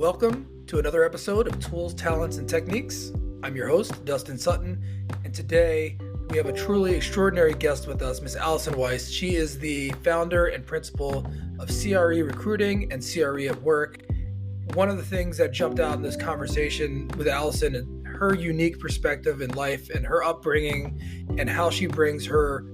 Welcome to another episode of Tools, Talents, and Techniques. I'm your host, Dustin Sutton, and today we have a truly extraordinary guest with us, Miss Allison Weiss. She is the founder and principal of CRE Recruiting and CRE at Work. One of the things that jumped out in this conversation with Allison and her unique perspective in life and her upbringing and how she brings her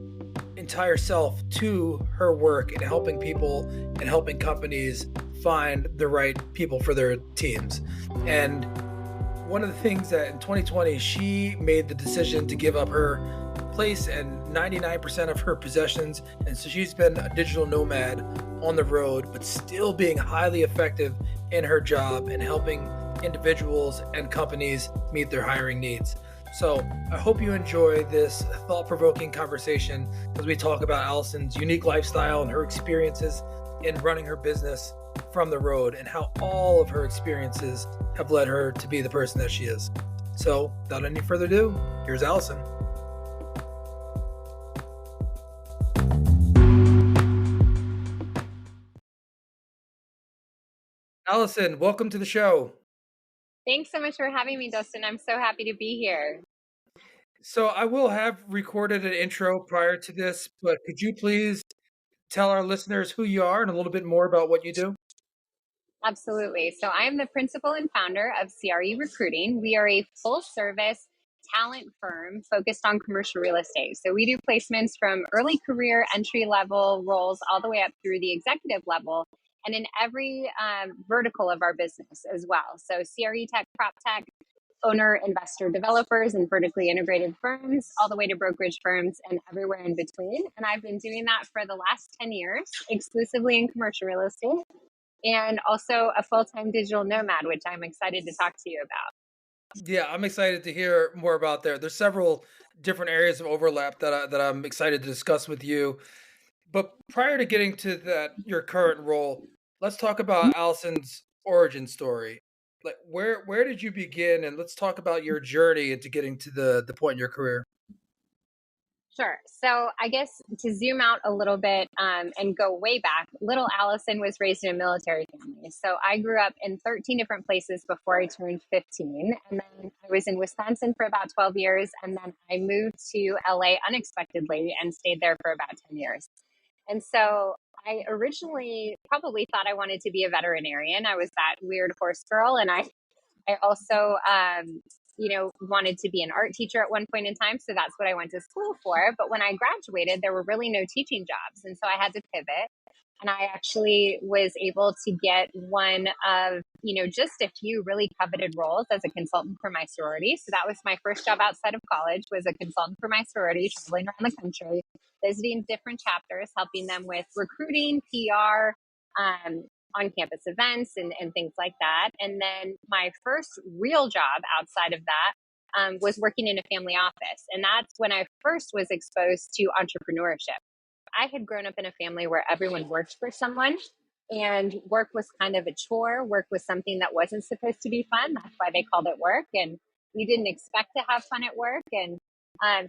entire self to her work and helping people and helping companies find the right people for their teams. And one of the things that in 2020, she made the decision to give up her place and 99% of her possessions. And so she's been a digital nomad on the road, but still being highly effective in her job and helping individuals and companies meet their hiring needs. So I hope you enjoy this thought-provoking conversation as we talk about Allison's unique lifestyle and her experiences in running her business from the road and how all of her experiences have led her to be the person that she is. So without any further ado, here's Allison. Allison, welcome to the show. Thanks so much for having me, Dustin. I'm so happy to be here. So I will have recorded an intro prior to this, but could you please tell our listeners who you are and a little bit more about what you do? Absolutely. So I am the principal and founder of CRE Recruiting. We are a full service talent firm focused on commercial real estate. So we do placements from early career entry level roles all the way up through the executive level and in every vertical of our business as well. So CRE tech, prop tech, owner, investor, developers, and vertically integrated firms, all the way to brokerage firms and everywhere in between. And I've been doing that for the last 10 years, exclusively in commercial real estate, and also a full-time digital nomad, which I'm excited to talk to you about. Yeah, I'm excited to hear more about there. There's several different areas of overlap that I'm excited to discuss with you. But prior to getting to that, your current role, let's talk about Allison's origin story. Like where did you begin, and let's talk about your journey into getting to the point in your career. Sure. So I guess to zoom out a little bit and go way back, little Allison was raised in a military family. So I grew up in 13 different places before I turned 15. And then I was in Wisconsin for about 12 years. And then I moved to LA unexpectedly and stayed there for about 10 years. And so I originally probably thought I wanted to be a veterinarian. I was that weird horse girl. And I also, wanted to be an art teacher at one point in time. So that's what I went to school for. But when I graduated, there were really no teaching jobs. And so I had to pivot. And I actually was able to get one of, just a few really coveted roles as a consultant for my sorority. So that was my first job outside of college, was a consultant for my sorority, traveling around the country, visiting different chapters, helping them with recruiting, PR, on-campus events and things like that. And then my first real job outside of that was working in a family office. And that's when I first was exposed to entrepreneurship. I had grown up in a family where everyone worked for someone, and work was kind of a chore. Work was something that wasn't supposed to be fun. That's why they called it work. And we didn't expect to have fun at work. And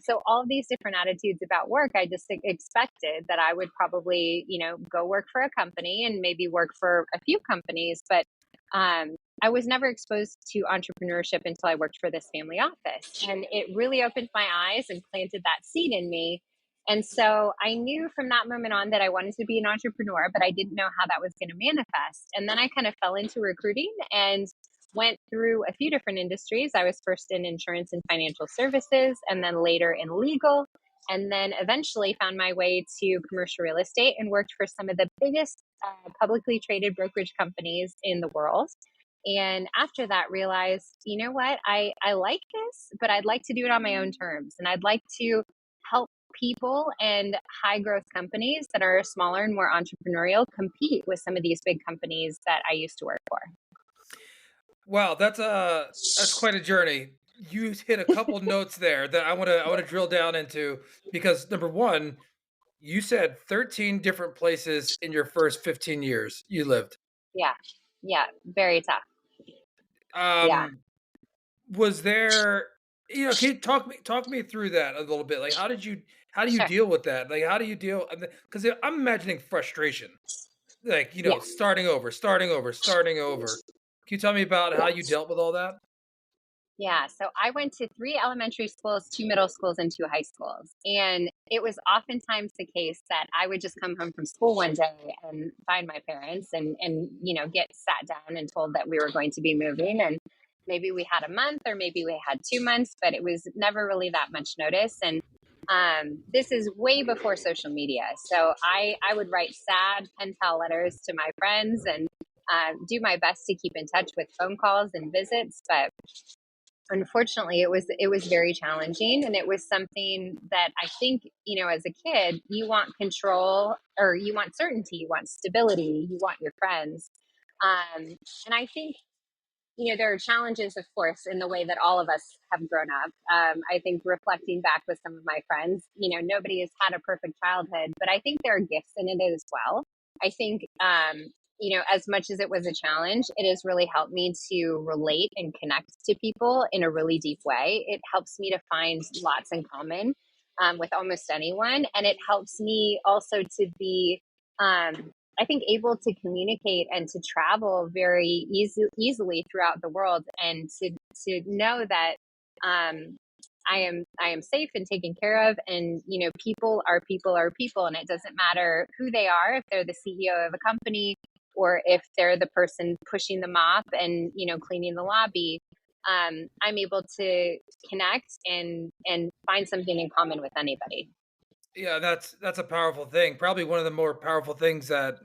so all of these different attitudes about work, I just expected that I would probably, go work for a company and maybe work for a few companies. But I was never exposed to entrepreneurship until I worked for this family office. And it really opened my eyes and planted that seed in me. And so I knew from that moment on that I wanted to be an entrepreneur, but I didn't know how that was going to manifest. And then I kind of fell into recruiting and went through a few different industries. I was first in insurance and financial services, and then later in legal, and then eventually found my way to commercial real estate and worked for some of the biggest publicly traded brokerage companies in the world. And after that, realized, you know what, I like this, but I'd like to do it on my own terms. And I'd like to help people and high growth companies that are smaller and more entrepreneurial compete with some of these big companies that I used to work for. Wow, that's quite a journey. You hit a couple notes there that I want to drill down into because number one, you said 13 different places in your first 15 years you lived. Yeah, very tough. Yeah. Was there, can you talk me through that a little bit? Like, how do you Sure. deal with that? Like, how do you deal? Because I'm imagining frustration, like, starting over. Can you tell me about how you dealt with all that? Yeah, so I went to 3 elementary schools, 2 middle schools, and 2 high schools, and it was oftentimes the case that I would just come home from school one day and find my parents and get sat down and told that we were going to be moving, and maybe we had a month or maybe we had 2 months, but it was never really that much notice, and, this is way before social media, so I would write sad pen pal letters to my friends and, do my best to keep in touch with phone calls and visits, but unfortunately it was very challenging, and it was something that I think, as a kid you want control, or you want certainty, you want stability, you want your friends, um, and I think, there are challenges, of course, in the way that all of us have grown up. I think reflecting back with some of my friends, nobody has had a perfect childhood, but I think there are gifts in it as well. I think, as much as it was a challenge, it has really helped me to relate and connect to people in a really deep way. It helps me to find lots in common, with almost anyone. And it helps me also to be, I think, able to communicate and to travel very easily throughout the world, and to know that, I am safe and taken care of, and people, and it doesn't matter who they are, if they're the CEO of a company or if they're the person pushing the mop and cleaning the lobby. I'm able to connect and find something in common with anybody. Yeah, that's a powerful thing. Probably one of the more powerful things that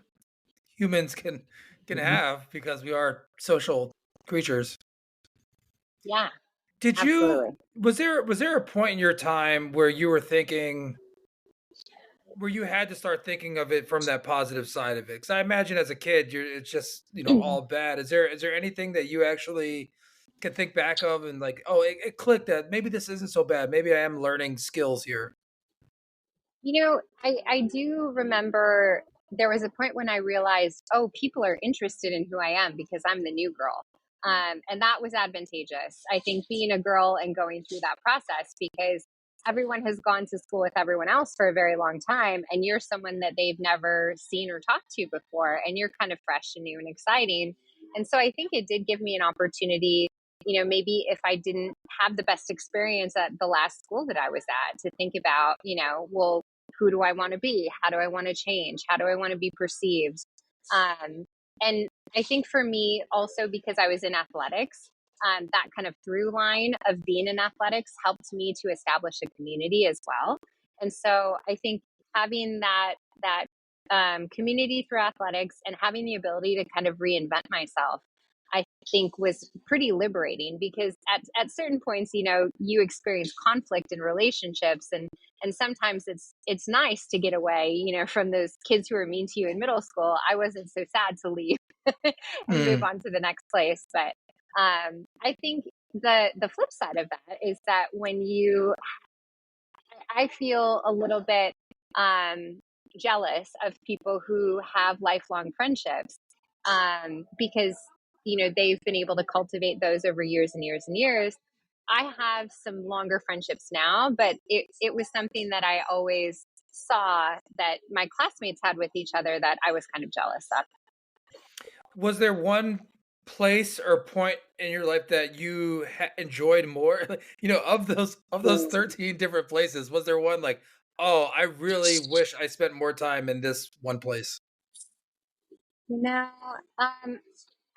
humans can have because we are social creatures. Yeah, Did you absolutely. was there a point in your time where you were thinking where you had to start thinking of it from that positive side of it? Because I imagine as a kid, it's just all bad. Is there anything that you actually can think back of and like, oh, it clicked that maybe this isn't so bad. Maybe I am learning skills here. I do remember there was a point when I realized, oh, people are interested in who I am because I'm the new girl. And that was advantageous. I think being a girl and going through that process, because everyone has gone to school with everyone else for a very long time, and you're someone that they've never seen or talked to before, and you're kind of fresh and new and exciting. And so I think it did give me an opportunity, maybe if I didn't have the best experience at the last school that I was at, to think about, well, who do I want to be? How do I want to change? How do I want to be perceived? And I think for me, also because I was in athletics, that kind of through line of being in athletics helped me to establish a community as well. And so I think having that community through athletics and having the ability to kind of reinvent myself, I think was pretty liberating, because at certain points, you experience conflict in relationships, and sometimes it's nice to get away, from those kids who are mean to you in middle school. I wasn't so sad to leave and move Mm. on to the next place. But I think the flip side of that is that when I feel a little bit jealous of people who have lifelong friendships, because they've been able to cultivate those over years and years and years. I have some longer friendships now, but it was something that I always saw that my classmates had with each other that I was kind of jealous of. Was there one place or point in your life that you enjoyed more? Of those 13 different places, was there one like, oh, I really wish I spent more time in this one place? No, um,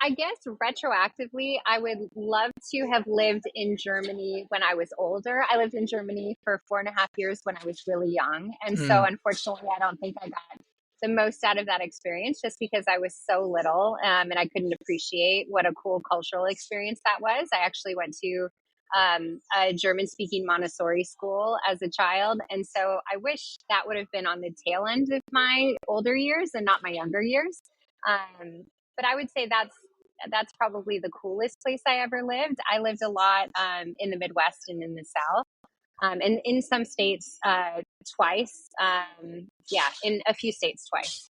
I guess retroactively, I would love to have lived in Germany when I was older. I lived in Germany for 4.5 years when I was really young. And so, Mm. unfortunately, I don't think I got the most out of that experience, just because I was so little, and I couldn't appreciate what a cool cultural experience that was. I actually went to a German speaking Montessori school as a child. And so I wish that would have been on the tail end of my older years and not my younger years. But I would say that's probably the coolest place I ever lived. I lived a lot, in the Midwest and in the South, and in some states, twice. Yeah, in a few states twice.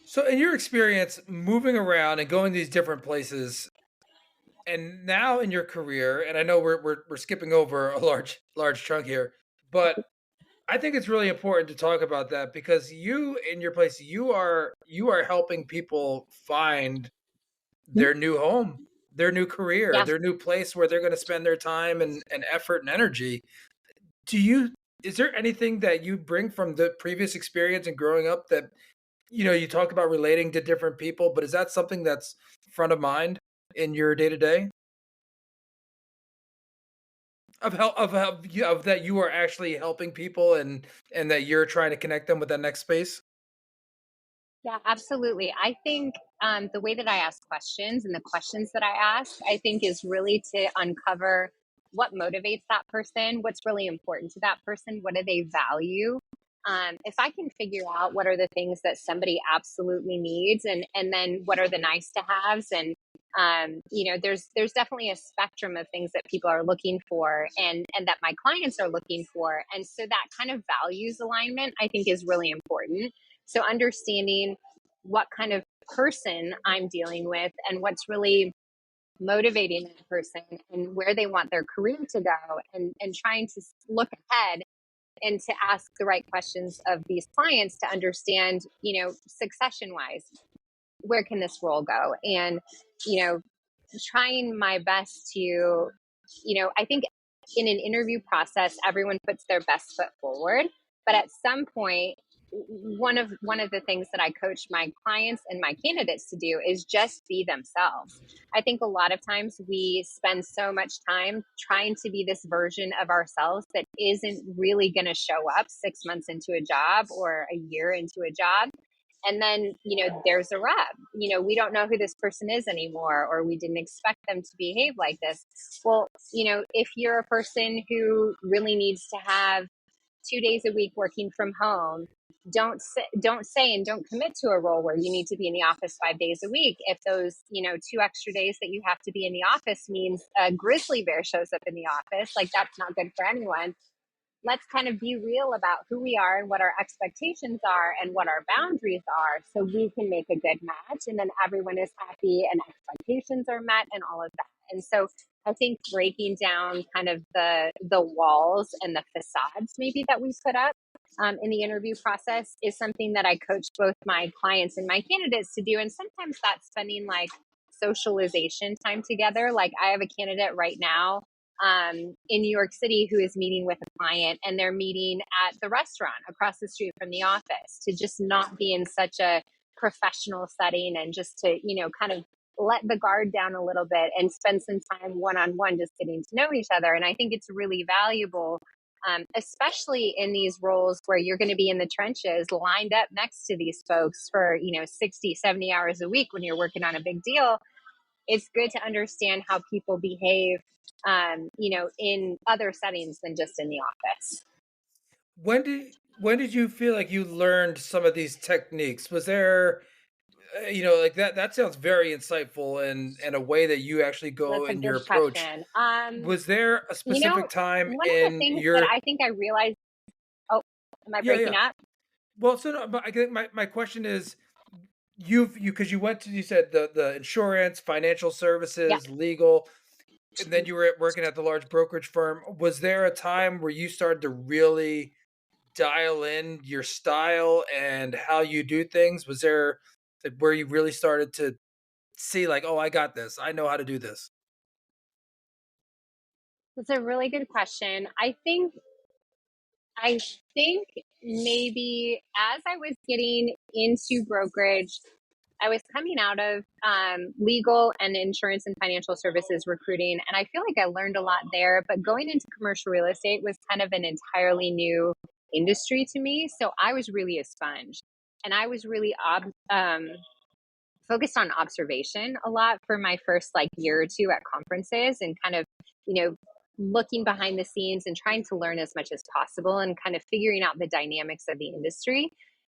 So, in your experience moving around and going to these different places, and now in your career, and I know we're skipping over a large chunk here, but I think it's really important to talk about that because you in your place, you are helping people find their new home, their new career, Yeah. their new place where they're going to spend their time and effort and energy. Do you is there anything that you bring from the previous experience and growing up that you talk about relating to different people, but is that something that's front of mind in your day to day? Of that you are actually helping people and that you're trying to connect them with that next space? Yeah, absolutely. I think the way that I ask questions and the questions that I ask, I think is really to uncover what motivates that person, what's really important to that person, what do they value. If I can figure out what are the things that somebody absolutely needs, and then what are the nice to haves, and there's definitely a spectrum of things that people are looking for, and that my clients are looking for, and so that kind of values alignment I think is really important. So understanding what kind of person I'm dealing with and what's really motivating that person and where they want their career to go, and trying to look ahead and to ask the right questions of these clients to understand, succession wise, where can this role go? And, you know, trying my best to, I think in an interview process, everyone puts their best foot forward. But at some point, one of the things that I coach my clients and my candidates to do is just be themselves. I think a lot of times we spend so much time trying to be this version of ourselves that isn't really going to show up 6 months into a job or a year into a job, and then there's a rub. We don't know who this person is anymore, or we didn't expect them to behave like this. Well, if you're a person who really needs to have 2 days a week working from home, don't say and don't commit to a role where you need to be in the office 5 days a week. If those 2 extra days that you have to be in the office means a grizzly bear shows up in the office, like, that's not good for anyone. Let's kind of be real about who we are and what our expectations are and what our boundaries are, so we can make a good match, and then everyone is happy and expectations are met and all of that. And so I think breaking down kind of the walls and the facades maybe that we put up in the interview process is something that I coach both my clients and my candidates to do. And sometimes that's spending like socialization time together. Like, I have a candidate right now in New York City who is meeting with a client, and they're meeting at the restaurant across the street from the office, to just not be in such a professional setting, and just to, kind of let the guard down a little bit and spend some time one on one just getting to know each other. And I think it's really valuable, especially in these roles where you're going to be in the trenches lined up next to these folks for, 60, 70 hours a week when you're working on a big deal. It's good to understand how people behave, in other settings than just in the office. When did you feel like you learned some of these techniques? Was there like that sounds very insightful and a way that you actually go That's a in good your approach. question. Was there a You specific know, time one of the in things that your I think I realized. Oh, am I yeah, breaking yeah. up? Well, so no, but I think my question is because you went to you said the insurance, financial Yeah. services, legal, and then you were working at the large brokerage firm. Was there a time where you started to really dial in your style and how you do things? Was there where you really started to see like, oh, I got this. I know how to do this. That's a really good question. I think maybe as I was getting into brokerage, I was coming out of legal and insurance and financial services recruiting, and I feel like I learned a lot there. But going into commercial real estate was kind of an entirely new industry to me. So I was really a sponge, and I was really focused on observation a lot for my first like year or two at conferences, and kind of, you know, looking behind the scenes and trying to learn as much as possible and kind of figuring out the dynamics of the industry.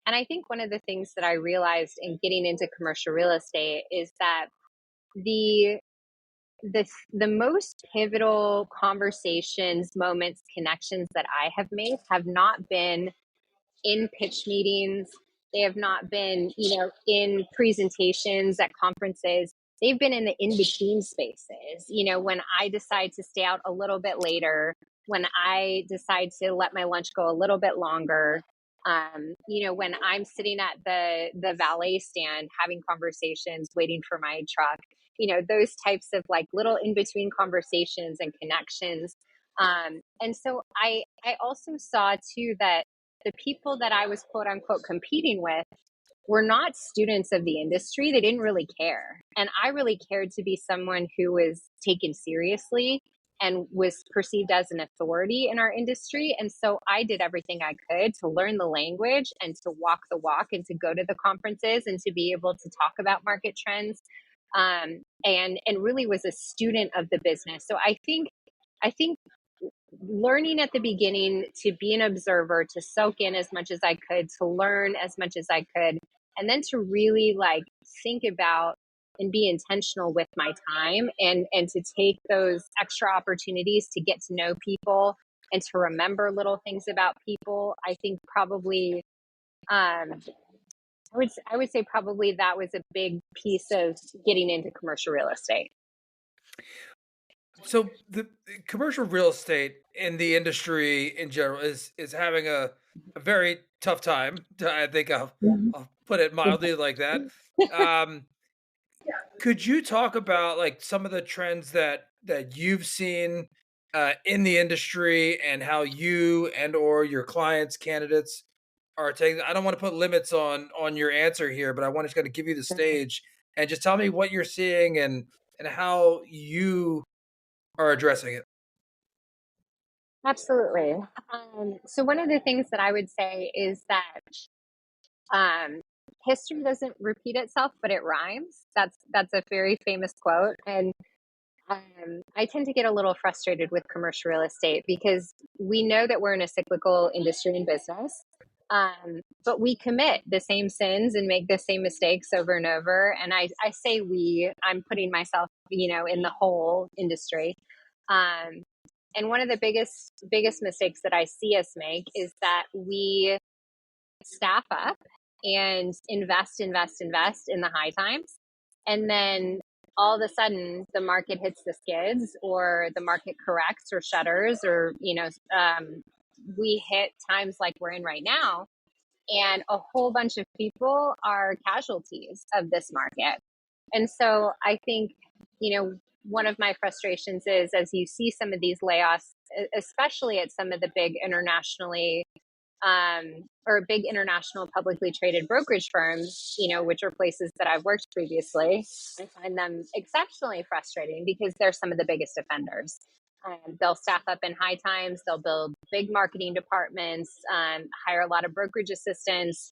And I think one of the things that I realized in getting into commercial real estate is that the the most pivotal conversations, moments, connections that I have made have not been in pitch meetings. They have not been, in presentations at conferences. They've been in the in between spaces. When I decide to stay out a little bit later, when I decide to let my lunch go a little bit longer, When I'm sitting at the valet stand having conversations, waiting for my truck, those types of like little in between conversations and connections. And so I also saw too that the people that I was quote unquote competing with were not students of the industry. They didn't really care. And I really cared to be someone who was taken seriously and was perceived as an authority in our industry. And so I did everything I could to learn the language and to walk the walk and to go to the conferences and to be able to talk about market trends. And really was a student of the business. So I think learning at the beginning to be an observer, to soak in as much as I could, to learn as much as I could, and then to really like think about and be intentional with my time and to take those extra opportunities to get to know people and to remember little things about people. I think probably I would say probably that was a big piece of getting into commercial real estate. So the commercial real estate in the industry in general is having a very tough time. I think I'll put it mildly like that. Um, could you talk about like some of the trends that you've seen in the industry and how you and or your clients, candidates are taking? I don't want to put limits on your answer here, but I want to kind of give you the stage and just tell me what you're seeing and how you are addressing it. Absolutely. So one of the things that I would say is that um, history doesn't repeat itself, but it rhymes. That's a very famous quote, and I tend to get a little frustrated with commercial real estate because we know that we're in a cyclical industry and business, but we commit the same sins and make the same mistakes over and over. And I say we, I'm putting myself, in the whole industry. Um, and one of the biggest mistakes that I see us make is that we staff up and invest in the high times. And then all of a sudden the market hits the skids or the market corrects or shutters or, we hit times like we're in right now. And a whole bunch of people are casualties of this market. And so I think, one of my frustrations is as you see some of these layoffs, especially at some of the big or big international publicly traded brokerage firms, which are places that I've worked previously, I find them exceptionally frustrating because they're some of the biggest offenders. They'll staff up in high times, they'll build big marketing departments, hire a lot of brokerage assistants,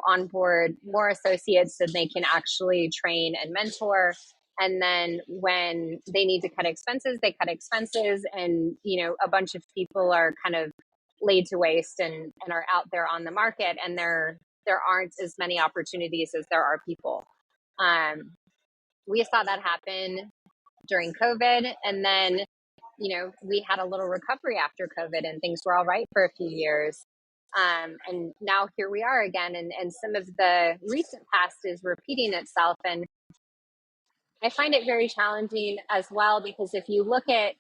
onboard more associates so they can actually train and mentor. And then when they need to cut expenses, they cut expenses. And, a bunch of people are kind of laid to waste and are out there on the market. And there aren't as many opportunities as there are people. We saw that happen during COVID. And then, we had a little recovery after COVID and things were all right for a few years. And now here we are again. And some of the recent past is repeating itself. And I find it very challenging as well because if you look at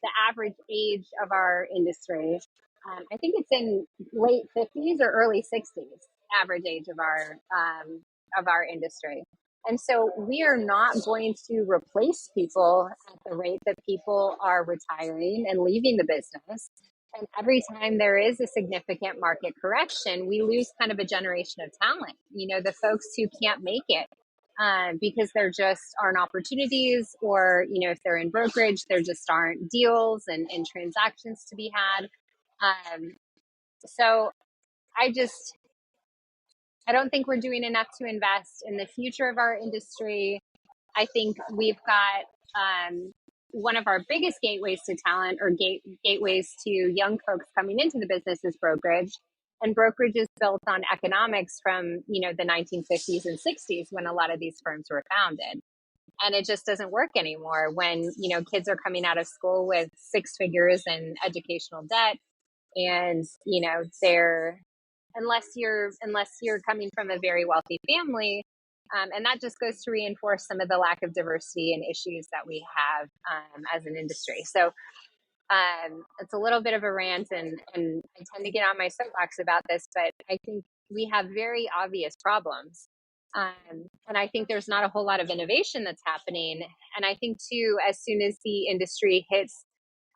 the average age of our industry, I think it's in late 50s or early 60s, average age of our industry. And so we are not going to replace people at the rate that people are retiring and leaving the business. And every time there is a significant market correction, we lose kind of a generation of talent. The folks who can't make it because there just aren't opportunities, or if they're in brokerage, there just aren't deals and transactions to be had. So I don't think we're doing enough to invest in the future of our industry. I think we've got one of our biggest gateways to talent or gateways to young folks coming into the business is brokerage. And brokerage is built on economics from, the 1950s and 60s when a lot of these firms were founded. And it just doesn't work anymore when, kids are coming out of school with six figures in educational debt. And, they're, unless you're coming from a very wealthy family, and that just goes to reinforce some of the lack of diversity and issues that we have as an industry. So It's a little bit of a rant, and I tend to get on my soapbox about this, but I think we have very obvious problems. And I think there's not a whole lot of innovation that's happening. And I think too, as soon as the industry hits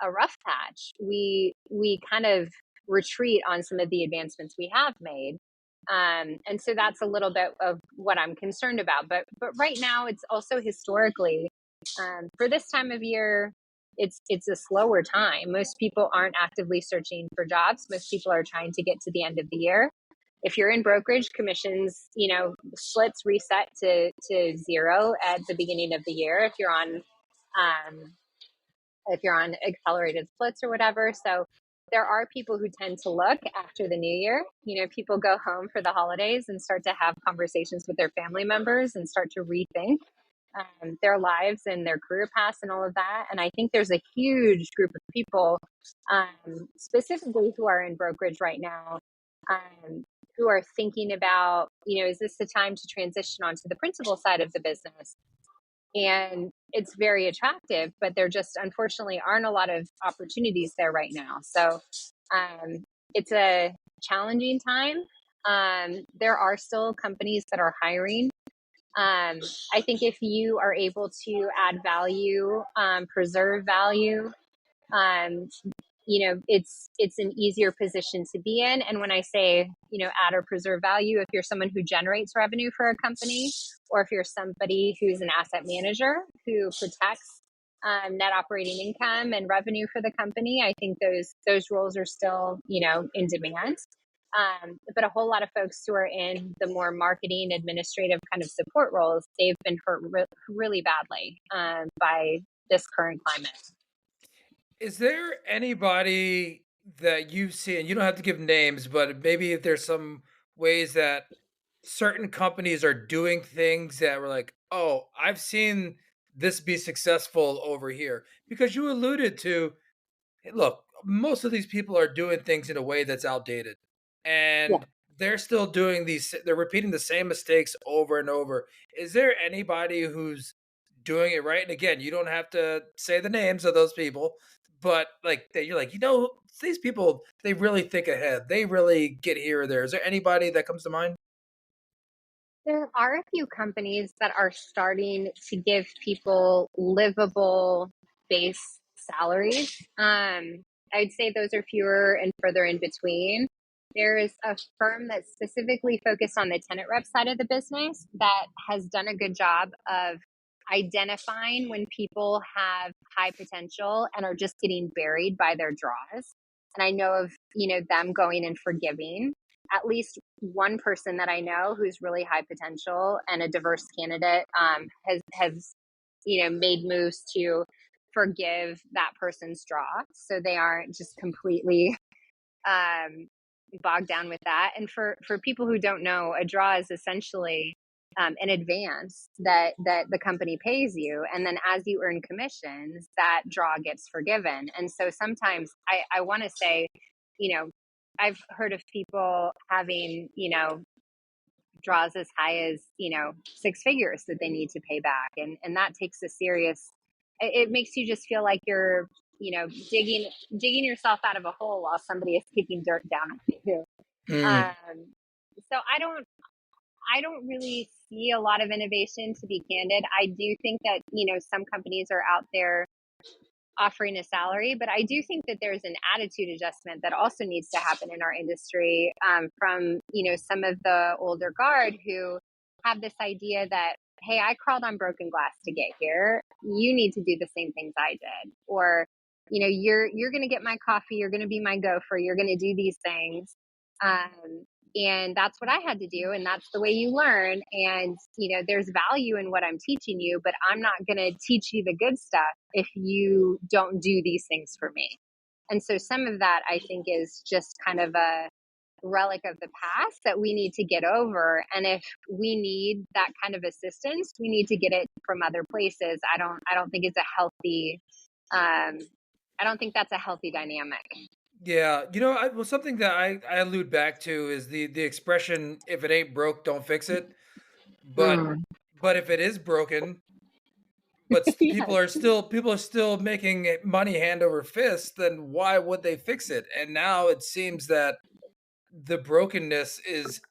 a rough patch, we kind of retreat on some of the advancements we have made. And so that's a little bit of what I'm concerned about. But right now, it's also historically, for this time of year, it's a slower time. Most people aren't actively searching for jobs. Most people are trying to get to the end of the year. If you're in brokerage, commissions, splits reset to zero at the beginning of the year. Um, if you're on accelerated splits or whatever. So there are people who tend to look after the new year. People go home for the holidays and start to have conversations with their family members and start to rethink their lives and their career paths and all of that. And I think there's a huge group of people, specifically who are in brokerage right now, who are thinking about, is this the time to transition onto the principal side of the business? And it's very attractive, but there just unfortunately aren't a lot of opportunities there right now. So it's a challenging time. There are still companies that are hiring. I think if you are able to add value, preserve value, um, it's an easier position to be in. And when I say, add or preserve value, if you're someone who generates revenue for a company, or if you're somebody who's an asset manager who protects net operating income and revenue for the company, I think those roles are still, in demand. But a whole lot of folks who are in the more marketing, administrative kind of support roles, they've been hurt really badly by this current climate. Is there anybody that you've seen, you don't have to give names, but maybe if there's some ways that certain companies are doing things that were like, "Oh, I've seen this be successful over here." Because you alluded to, hey, look, most of these people are doing things in a way that's outdated. Yeah. And they're still doing they're repeating the same mistakes over and over. Is there anybody who's doing it right? And again, you don't have to say the names of those people, but like that you're like, these people, they really think ahead. They really get here or there. Is there anybody that comes to mind? There are a few companies that are starting to give people livable base salaries. I'd say those are fewer and further in between. There is a firm that's specifically focused on the tenant rep side of the business that has done a good job of identifying when people have high potential and are just getting buried by their draws. And I know of, them going and forgiving at least one person that I know who's really high potential and a diverse candidate, has made moves to forgive that person's draw, so they aren't just completely bogged down with that. And for people who don't know, a draw is essentially an advance that the company pays you, and then as you earn commissions, that draw gets forgiven. And so sometimes I want to say, you know, I've heard of people having, draws as high as, six figures that they need to pay back. And that takes a serious, it makes you just feel like you're, digging yourself out of a hole while somebody is kicking dirt down at you. Mm. So I don't really see a lot of innovation, to be candid. I do think that, some companies are out there offering a salary, but I do think that there's an attitude adjustment that also needs to happen in our industry, from, some of the older guard who have this idea that, hey, I crawled on broken glass to get here. You need to do the same things I did. Or, you're going to get my coffee. You're going to be my gopher. You're going to do these things. And that's what I had to do. And that's the way you learn. And, there's value in what I'm teaching you, but I'm not going to teach you the good stuff if you don't do these things for me. And so some of that, I think, is just kind of a relic of the past that we need to get over. And if we need that kind of assistance, we need to get it from other places. I don't think it's a healthy, I don't think that's a healthy dynamic. Yeah, something that I allude back to is the expression, "If it ain't broke, don't fix it." But Mm. but if it is broken, but Yes. people are still making money hand over fist, then why would they fix it? And now it seems that the brokenness is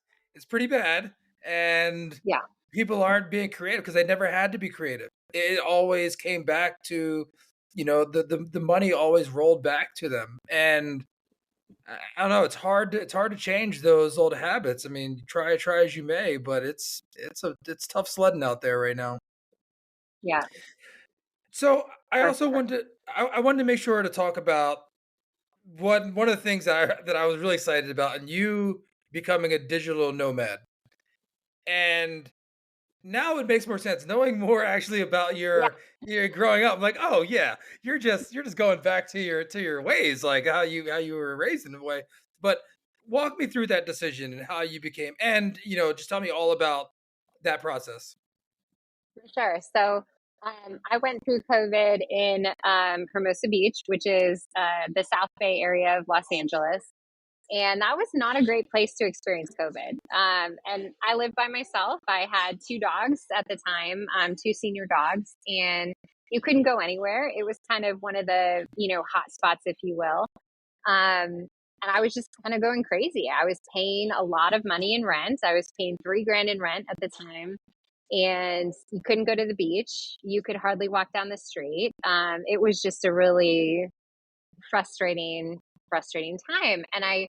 pretty bad, and Yeah. people aren't being creative because they never had to be creative. It always came back to, the money always rolled back to them. And I don't know, it's hard to change those old habits. I mean, try as you may, but it's tough sledding out there right now. Yeah, So I for also sure. I wanted to make sure to talk about one of the things that I was really excited about, and you becoming a digital nomad. And now it makes more sense knowing more actually about Yeah, your growing up. I'm like, oh yeah, you're just going back to your ways, like how you were raised in a way. But walk me through that decision and how you became, and just tell me all about that process. for sure. So I went through COVID in Hermosa Beach, which is the South Bay area of Los Angeles. And that was not a great place to experience COVID. And I lived by myself. I had two dogs at the time, two senior dogs, and you couldn't go anywhere. It was kind of one of the, hot spots, if you will. And I was just kind of going crazy. I was paying a lot of money in rent. I was paying 3 grand in rent at the time, and you couldn't go to the beach. You could hardly walk down the street. It was just a really frustrating time. And I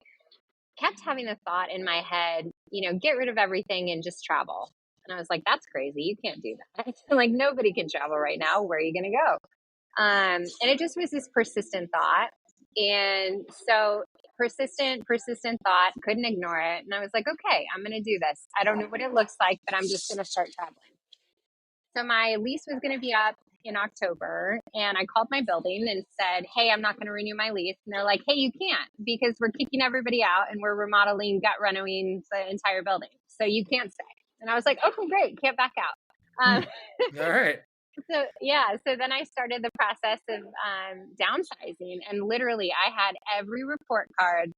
kept having the thought in my head, get rid of everything and just travel. And I was like, that's crazy. You can't do that. Like, nobody can travel right now. Where are you going to go? And it just was this persistent thought. And so persistent thought, couldn't ignore it. And I was like, okay, I'm going to do this. I don't know what it looks like, but I'm just going to start traveling. So my lease was going to be up in October, and I called my building and said, hey, I'm not going to renew my lease. And they're like, hey, you can't, because we're kicking everybody out and we're remodeling, gut renovating the entire building. So you can't stay. And I was like, okay, great. Can't back out. Hmm. All right. So yeah, so then I started the process of downsizing, and literally I had every report card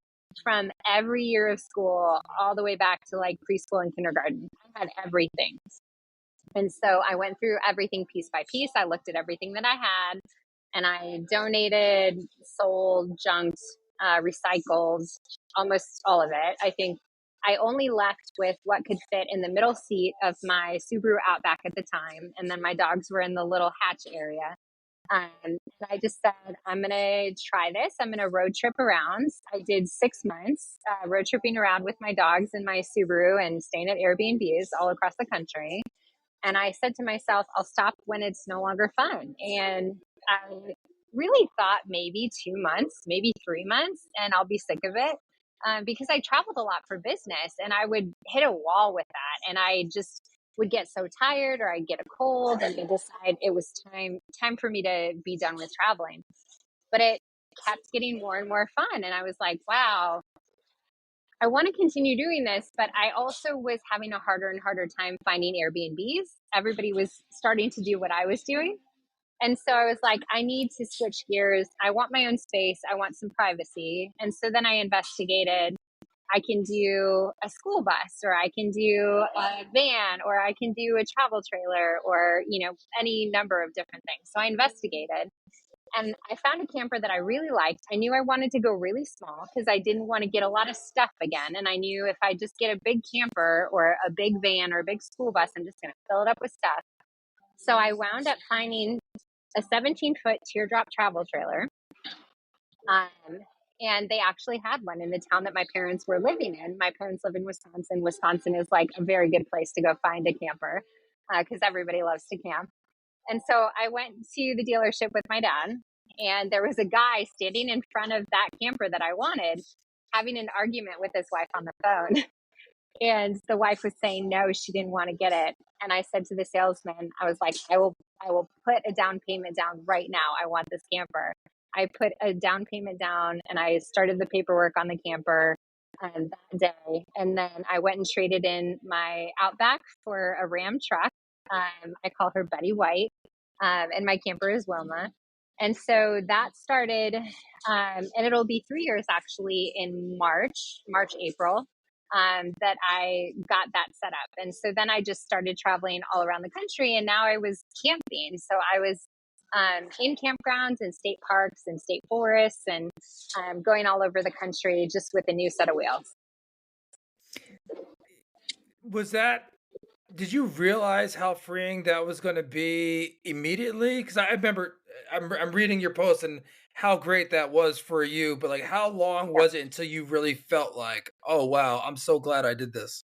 from every year of school all the way back to like preschool and kindergarten. I had everything. And so I went through everything piece by piece. I looked at everything that I had, and I donated, sold, junked, recycled, almost all of it. I think I only left with what could fit in the middle seat of my Subaru Outback at the time. And then my dogs were in the little hatch area. And I just said, I'm going to try this. I'm going to road trip around. I did 6 months road tripping around with my dogs in my Subaru and staying at Airbnbs all across the country. And I said to myself, I'll stop when it's no longer fun. And I really thought maybe 2 months, maybe 3 months, and I'll be sick of it. Because I traveled a lot for business, and I would hit a wall with that. And I just would get so tired, or I'd get a cold, and decide it was time for me to be done with traveling. But it kept getting more and more fun. And I was like, wow, I want to continue doing this, but I also was having a harder and harder time finding Airbnbs. Everybody was starting to do what I was doing. And so I was like, I need to switch gears. I want my own space. I want some privacy. And so then I investigated. I can do a school bus, or I can do a van, or I can do a travel trailer, or, any number of different things. So I investigated, and I found a camper that I really liked. I knew I wanted to go really small because I didn't want to get a lot of stuff again. And I knew if I just get a big camper or a big van or a big school bus, I'm just going to fill it up with stuff. So I wound up finding a 17-foot teardrop travel trailer. And they actually had one in the town that my parents were living in. My parents live in Wisconsin. Wisconsin is like a very good place to go find a camper because everybody loves to camp. And so I went to the dealership with my dad, and there was a guy standing in front of that camper that I wanted, having an argument with his wife on the phone. And the wife was saying no, she didn't want to get it. And I said to the salesman, I was like, I will put a down payment down right now. I want this camper. I put a down payment down, and I started the paperwork on the camper that day. And then I went and traded in my Outback for a Ram truck. I call her Betty White, and my camper is Wilma. And so that started, and it'll be 3 years actually in March, April. that I got that set up. And so then I just started traveling all around the country, and now I was camping. So I was in campgrounds and state parks and state forests, and going all over the country just with a new set of wheels. Was that Did you realize how freeing that was gonna be immediately? Because I remember I'm reading your post and how great that was for you, but, like, how long Yeah. was it until you really felt like, "Oh, wow, I'm so glad I did this?"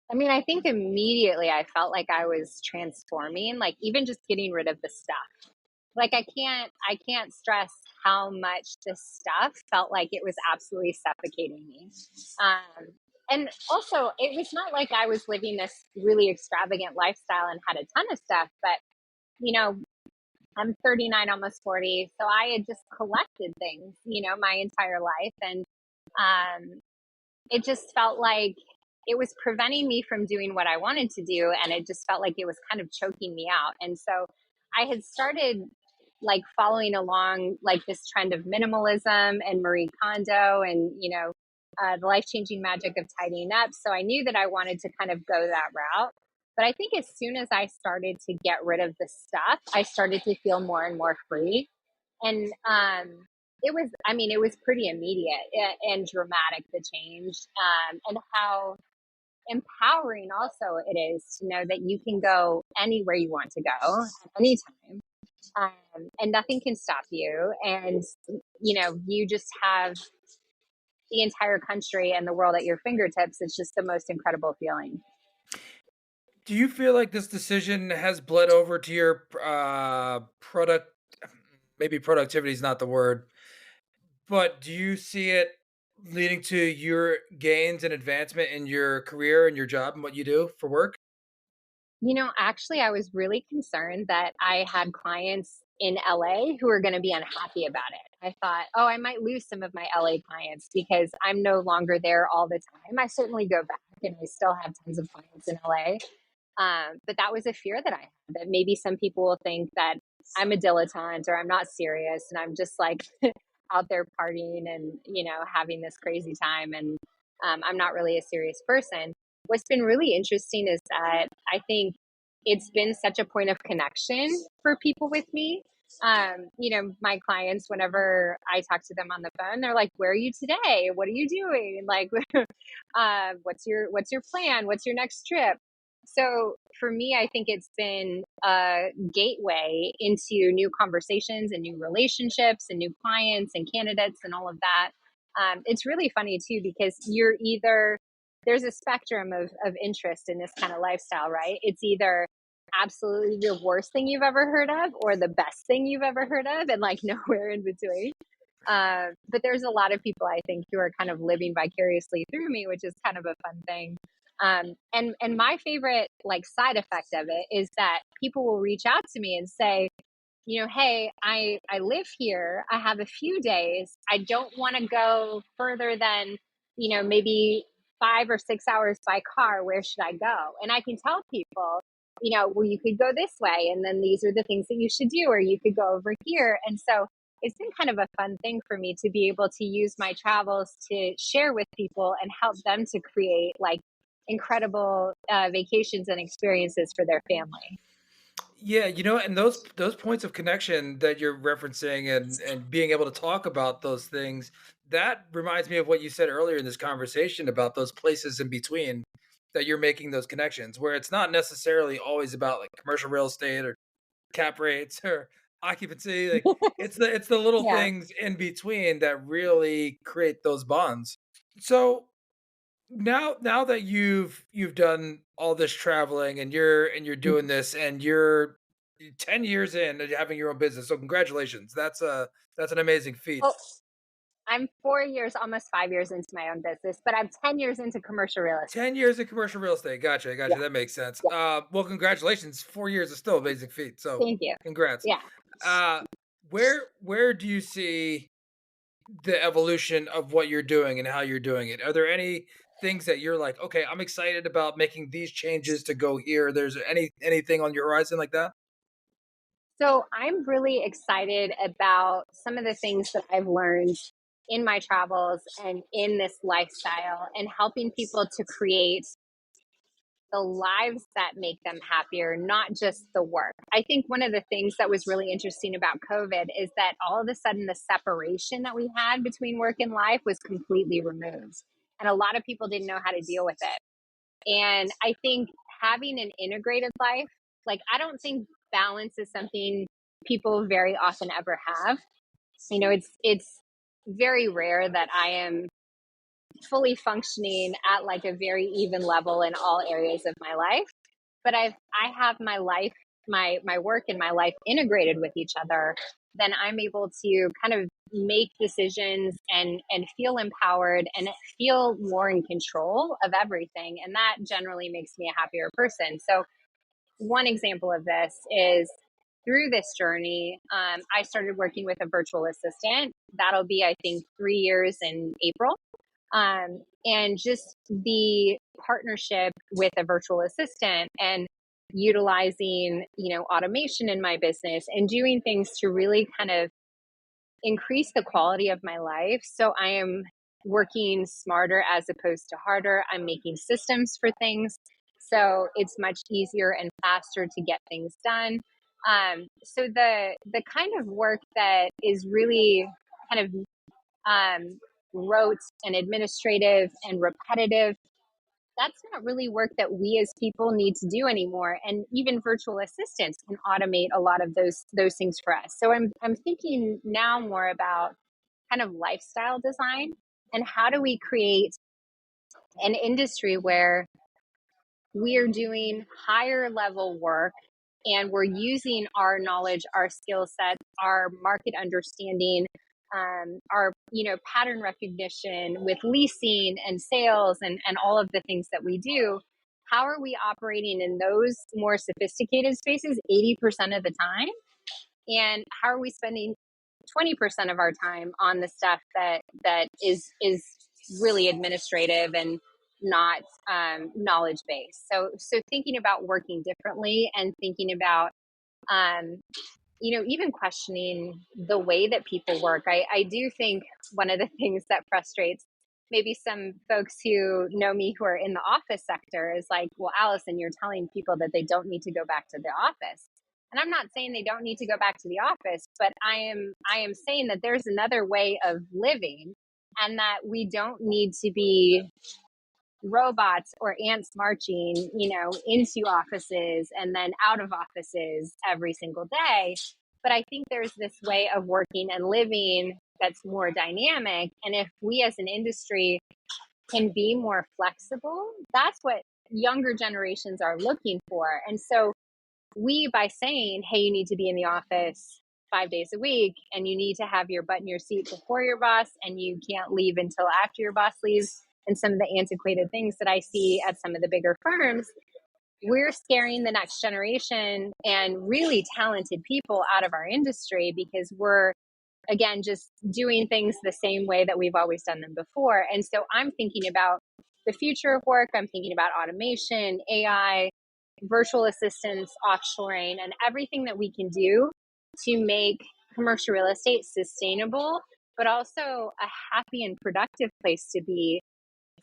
I mean, I think immediately I felt like I was transforming, like even just getting rid of the stuff. Like I can't stress how much this stuff felt like it was absolutely suffocating me. And also, it was not like I was living this really extravagant lifestyle and had a ton of stuff, but you know, I'm 39, almost 40, so I had just collected things, my entire life, and um, it just felt like it was preventing me from doing what I wanted to do. And it just felt like it was kind of choking me out. And so I had started like following along like this trend of minimalism and Marie Kondo and, the life changing magic of tidying up. So I knew that I wanted to kind of go that route. But I think as soon as I started to get rid of the stuff, I started to feel more and more free. And it was pretty immediate and dramatic, the change, and how empowering also it is to know that you can go anywhere you want to go at any time, and nothing can stop you. And, you just have the entire country and the world at your fingertips. It's just the most incredible feeling. Do you feel like this decision has bled over to your, product maybe productivity is not the word, but do you see it leading to your gains and advancement in your career and your job and what you do for work? Actually, I was really concerned that I had clients in LA who were going to be unhappy about it. I thought, oh, I might lose some of my LA clients because I'm no longer there all the time. I certainly go back and I still have tons of clients in LA. But that was a fear that I had, that maybe some people will think that I'm a dilettante or I'm not serious and I'm just like out there partying and, having this crazy time. And I'm not really a serious person. What's been really interesting is that I think it's been such a point of connection for people with me. My clients, whenever I talk to them on the phone, they're like, "Where are you today? What are you doing? Like, what's your plan? What's your next trip?" So for me, I think it's been a gateway into new conversations and new relationships and new clients and candidates and all of that. It's really funny too, because there's a spectrum of interest in this kind of lifestyle, right? It's either absolutely the worst thing you've ever heard of or the best thing you've ever heard of, and like nowhere in between. But there's a lot of people, I think, who are kind of living vicariously through me, which is kind of a fun thing. And my favorite like side effect of it is that people will reach out to me and say, hey, I live here. I have a few days. I don't want to go further than, maybe 5 or 6 hours by car. Where should I go? And I can tell people, well, you could go this way. And then these are the things that you should do, or you could go over here. And so it's been kind of a fun thing for me to be able to use my travels to share with people and help them to create like incredible vacations and experiences for their family. Yeah, and those points of connection that you're referencing and being able to talk about those things, that reminds me of what you said earlier in this conversation about those places in between that you're making those connections where it's not necessarily always about like commercial real estate or cap rates or occupancy. Like it's the little Yeah. things in between that really create those bonds. So now that you've done all this traveling and you're doing this and you're 10 years in and having your own business. So congratulations. That's an amazing feat. Well, I'm 4 years, almost 5 years into my own business, but I'm 10 years into commercial real estate. 10 years in commercial real estate. Gotcha. Yeah. Gotcha. That makes sense. Yeah. Well, congratulations. 4 years is still an amazing feat. So Thank you. congrats. Yeah. Uh where do you see the evolution of what you're doing and how you're doing it? Are there any things that you're like, okay, I'm excited about making these changes to go here? There's anything on your horizon like that? So I'm really excited about some of the things that I've learned in my travels and in this lifestyle and helping people to create the lives that make them happier, not just the work. I think one of the things that was really interesting about COVID is that all of a sudden the separation that we had between work and life was completely removed. And a lot of people didn't know how to deal with it. And I think having an integrated life, like, I don't think balance is something people very often ever have. It's very rare that I am fully functioning at like a very even level in all areas of my life. But I have my life, my work and my life integrated with each other. Then I'm able to kind of make decisions and feel empowered and feel more in control of everything. And that generally makes me a happier person. So one example of this is through this journey, I started working with a virtual assistant. That'll be, I think, 3 years in April. And just the partnership with a virtual assistant and utilizing, automation in my business and doing things to really kind of increase the quality of my life. So I am working smarter as opposed to harder. I'm making systems for things. So it's much easier and faster to get things done. So the kind of work that is really kind of rote and administrative and repetitive, that's not really work that we as people need to do anymore. And even virtual assistants can automate a lot of those things for us. So I'm thinking now more about kind of lifestyle design and how do we create an industry where we're doing higher level work and we're using our knowledge, our skill set, our market understanding, our pattern recognition with leasing and sales and all of the things that we do. How are we operating in those more sophisticated spaces 80% of the time? And how are we spending 20% of our time on the stuff that is really administrative and not knowledge based? So thinking about working differently and thinking about um, even questioning the way that people work. I do think one of the things that frustrates maybe some folks who know me who are in the office sector is like, well, Allison, you're telling people that they don't need to go back to the office. And I'm not saying they don't need to go back to the office, but I am saying that there's another way of living and that we don't need to be robots or ants marching, into offices and then out of offices every single day. But I think there's this way of working and living that's more dynamic. And if we as an industry can be more flexible, that's what younger generations are looking for. And so we, by saying, hey, you need to be in the office 5 days a week and you need to have your butt in your seat before your boss and you can't leave until after your boss leaves, and some of the antiquated things that I see at some of the bigger firms, we're scaring the next generation and really talented people out of our industry because we're, again, just doing things the same way that we've always done them before. And so I'm thinking about the future of work. I'm thinking about automation, AI, virtual assistants, offshoring, and everything that we can do to make commercial real estate sustainable, but also a happy and productive place to be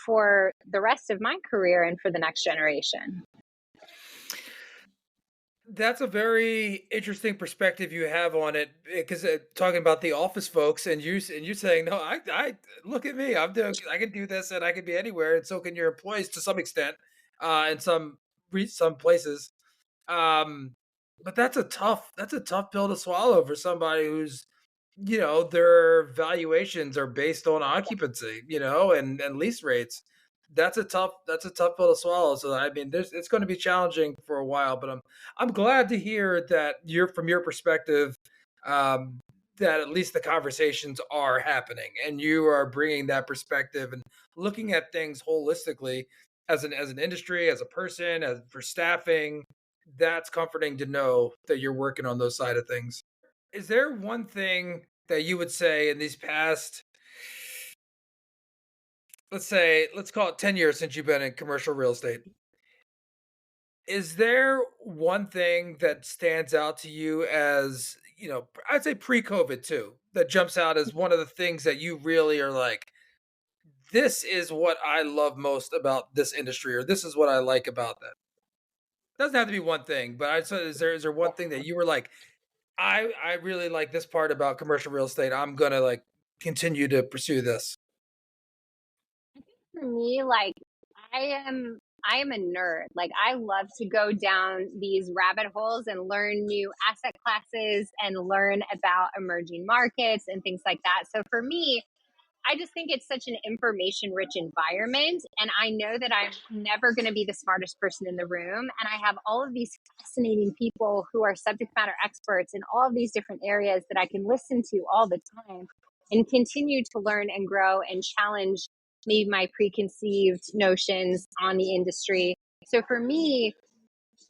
for the rest of my career and for the next generation. That's a very interesting perspective you have on it because talking about the office folks and you saying no, I look at me, I can do this and I can be anywhere and so can your employees to some extent, in some places. Um, but that's a tough pill to swallow for somebody who's, their valuations are based on occupancy, and lease rates. That's a tough pill to swallow. So I mean, it's going to be challenging for a while, but I'm glad to hear that you're from your perspective, um, that at least the conversations are happening and you are bringing that perspective and looking at things holistically as an industry, as a person, as for staffing. That's comforting to know that you're working on those side of things. Is there one thing that you would say in these past, let's call it 10 years since you've been in commercial real estate? Is there one thing that stands out to you as I'd say pre-COVID too, that jumps out as one of the things that you really are like, this is what I love most about this industry, or this is what I like about that. Doesn't have to be one thing, but I'd say, is there one thing that you were like, I really like this part about commercial real estate. I'm gonna like continue to pursue this. For me, like I am a nerd. Like I love to go down these rabbit holes and learn new asset classes and learn about emerging markets and things like that. So for me, I just think it's such an information rich environment. And I know that I'm never going to be the smartest person in the room. And I have all of these fascinating people who are subject matter experts in all of these different areas that I can listen to all the time and continue to learn and grow and challenge maybe my preconceived notions on the industry. So for me,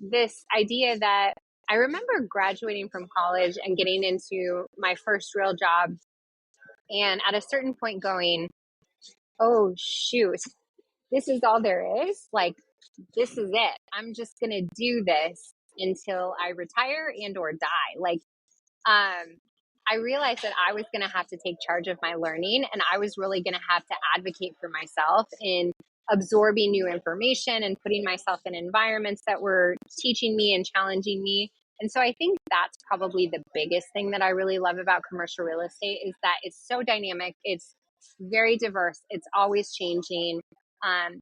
this idea that I remember graduating from college and getting into my first real job, and at a certain point going, oh shoot, this is all there is. Like, this is it. I'm just going to do this until I retire and or die. Like, I realized that I was going to have to take charge of my learning, and I was really going to have to advocate for myself in absorbing new information and putting myself in environments that were teaching me and challenging me. And so I think that's probably the biggest thing that I really love about commercial real estate is that it's so dynamic. It's very diverse. It's always changing.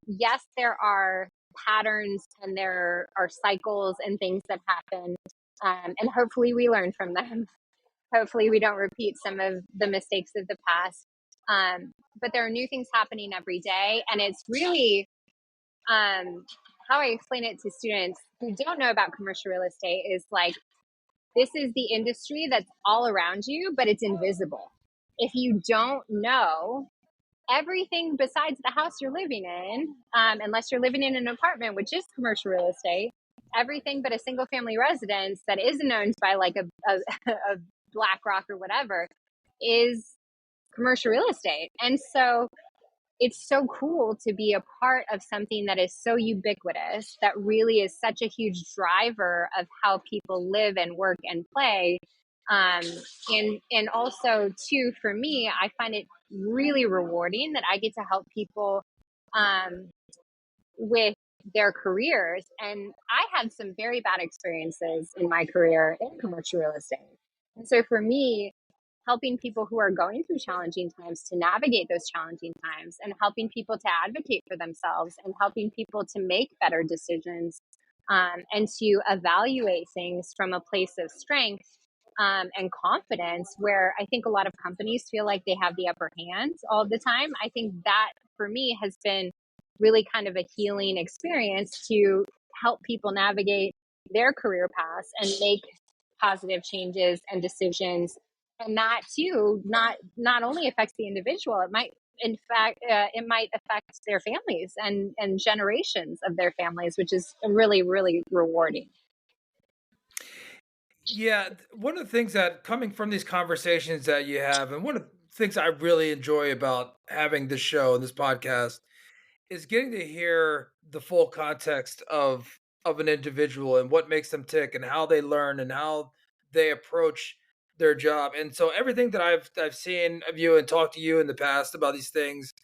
Yes, there are patterns and there are cycles and things that happen. And hopefully we learn from them. Hopefully we don't repeat some of the mistakes of the past. But there are new things happening every day. And it's really how I explain it to students who don't know about commercial real estate is like, this is the industry that's all around you, but it's invisible. If you don't know everything besides the house you're living in, unless you're living in an apartment, which is commercial real estate, everything but a single family residence that isn't owned by like a BlackRock or whatever is commercial real estate. And so it's so cool to be a part of something that is so ubiquitous, that really is such a huge driver of how people live and work and play. Um, and also too, for me, I find it really rewarding that I get to help people um, with their careers. And I had some very bad experiences in my career in commercial real estate. And so for me, helping people who are going through challenging times to navigate those challenging times and helping people to advocate for themselves and helping people to make better decisions and to evaluate things from a place of strength and confidence, where I think a lot of companies feel like they have the upper hand all the time. I think that for me has been really kind of a healing experience to help people navigate their career paths and make positive changes and decisions. And that too not only affects the individual, it might in fact it might affect their families and generations of their families, which is really really rewarding. Yeah, one of the things that coming from these conversations that you have, and one of the things I really enjoy about having this show and this podcast is getting to hear the full context of an individual and what makes them tick and how they learn and how they approach their job. And so everything that I've seen of you and talked to you in the past about these things,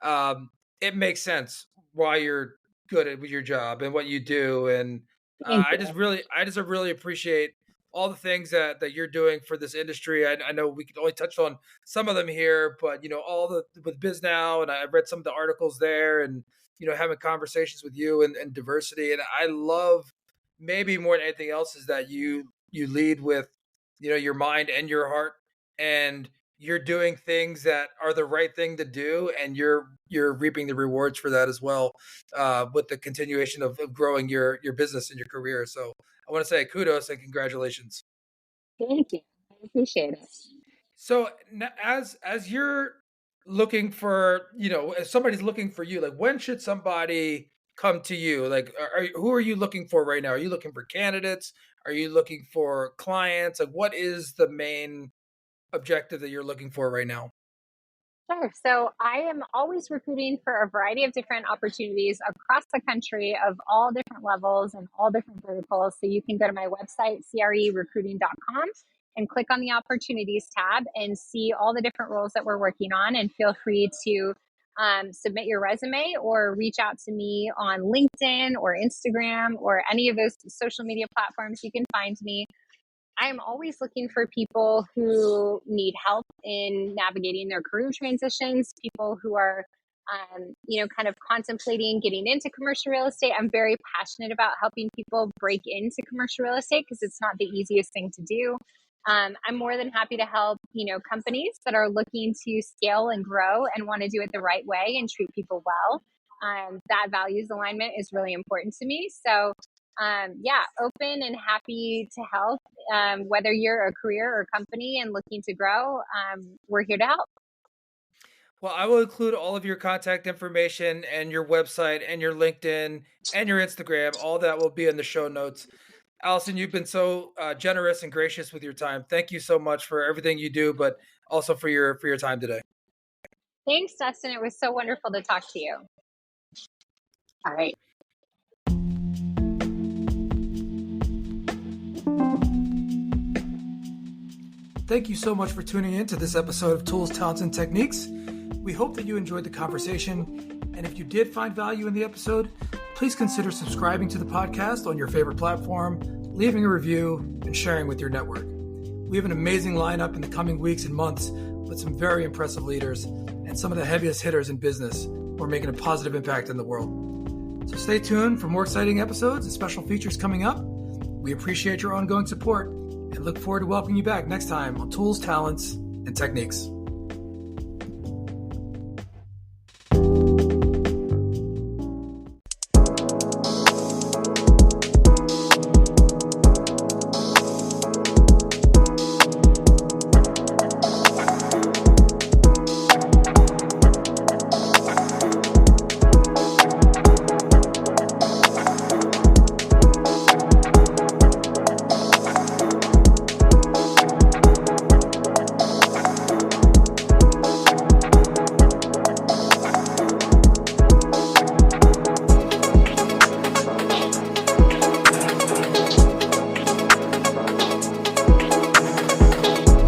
um, it makes sense why you're good at your job and what you do. And Thank I just really appreciate all the things that you're doing for this industry. I know we could only touch on some of them here, but all the with Biz Now, and I've read some of the articles there, and having conversations with you and diversity. And I love, maybe more than anything else, is that you lead with your mind and your heart, and you're doing things that are the right thing to do, and you're reaping the rewards for that as well, with the continuation of growing your business and your career. So I want to say kudos and congratulations. thank you. I appreciate it. So as you're looking for, if somebody's looking for you, like when should somebody come to you? Like, who are you looking for right now? Are you looking for candidates? Are you looking for clients? Like, what is the main objective that you're looking for right now? Sure. So I am always recruiting for a variety of different opportunities across the country of all different levels and all different verticals. So you can go to my website, crerecruiting.com, and click on the opportunities tab and see all the different roles that we're working on. And feel free to submit your resume or reach out to me on LinkedIn or Instagram or any of those social media platforms. You can find me. I'm always looking for people who need help in navigating their career transitions, people who are, kind of contemplating getting into commercial real estate. I'm very passionate about helping people break into commercial real estate because it's not the easiest thing to do. I'm more than happy to help, companies that are looking to scale and grow and want to do it the right way and treat people well. That values alignment is really important to me. So open and happy to help. Whether you're a career or company and looking to grow, we're here to help. Well, I will include all of your contact information and your website and your LinkedIn and your Instagram. All that will be in the show notes. Allison, you've been so generous and gracious with your time. Thank you so much for everything you do, but also for your time today. Thanks, Dustin. It was so wonderful to talk to you. All right. Thank you so much for tuning in to this episode of Tools, Talents, and Techniques. We hope that you enjoyed the conversation. And if you did find value in the episode, please consider subscribing to the podcast on your favorite platform, leaving a review, and sharing with your network. We have an amazing lineup in the coming weeks and months with some very impressive leaders and some of the heaviest hitters in business who are making a positive impact in the world. So stay tuned for more exciting episodes and special features coming up. We appreciate your ongoing support and look forward to welcoming you back next time on Tools, Talents, and Techniques.